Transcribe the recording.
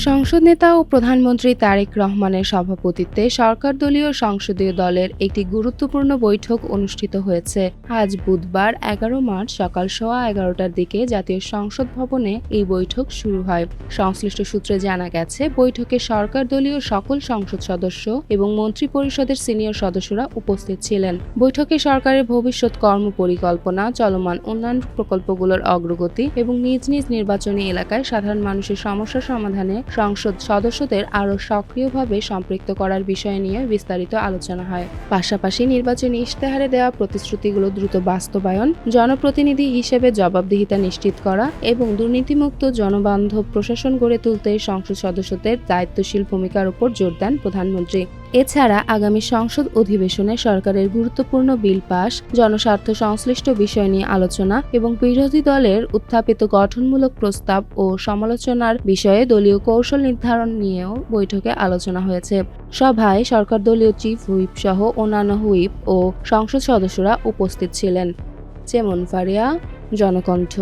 সংসদ নেতা ও প্রধানমন্ত্রী তারেক রহমানের সভাপতিত্বে সরকারদলীয় সংসদীয় দলের একটি গুরুত্বপূর্ণ বৈঠক অনুষ্ঠিত হয়েছে। আজ বুধবার 11 মার্চ সকাল 11:15টার দিকে জাতীয় সংসদ ভবনে এই বৈঠক শুরু হয়। সংশ্লিষ্ট সূত্রে জানা গেছে, বৈঠকে সরকারদলীয় সকল সংসদ সদস্য এবং মন্ত্রিপরিষদের সিনিয়র সদস্যরা উপস্থিত ছিলেন। বৈঠকে সরকারের ভবিষ্যৎ কর্মপরিকল্পনা, চলমান উন্নয়ন প্রকল্পগুলোর অগ্রগতি এবং নিজ নিজ নির্বাচনী এলাকায় সাধারণ মানুষের সমস্যা সমাধানে সংসদ সদস্যদের আরও সক্রিয়ভাবে সম্পৃক্ত করার বিষয় নিয়ে বিস্তারিত আলোচনা হয়। পাশাপাশি নির্বাচনী ইশতেহারে দেওয়া প্রতিশ্রুতিগুলো দ্রুত বাস্তবায়ন, জনপ্রতিনিধি হিসেবে জবাবদিহিতা নিশ্চিত করা এবং দুর্নীতিমুক্ত জনবান্ধব প্রশাসন গড়ে তুলতে সংসদ সদস্যদের দায়িত্বশীল ভূমিকার উপর জোর দেন প্রধানমন্ত্রী। এছাড়া আগামী সংসদ অধিবেশনে সরকারের গুরুত্বপূর্ণ বিল পাস, জনস্বার্থ সংশ্লিষ্ট বিষয় নিয়ে আলোচনা এবং বিরোধী দলের উত্থাপিত গঠনমূলক প্রস্তাব ও সমালোচনার বিষয়ে দলীয় কৌশল নির্ধারণ নিয়েও বৈঠকে আলোচনা হয়েছে। সভায় সরকারদলীয় চিফ হুইপ সহ অন্যান্য হুইপ ও সংসদ সদস্যরা উপস্থিত ছিলেন। যেমন ফারিয়া, জনকণ্ঠ।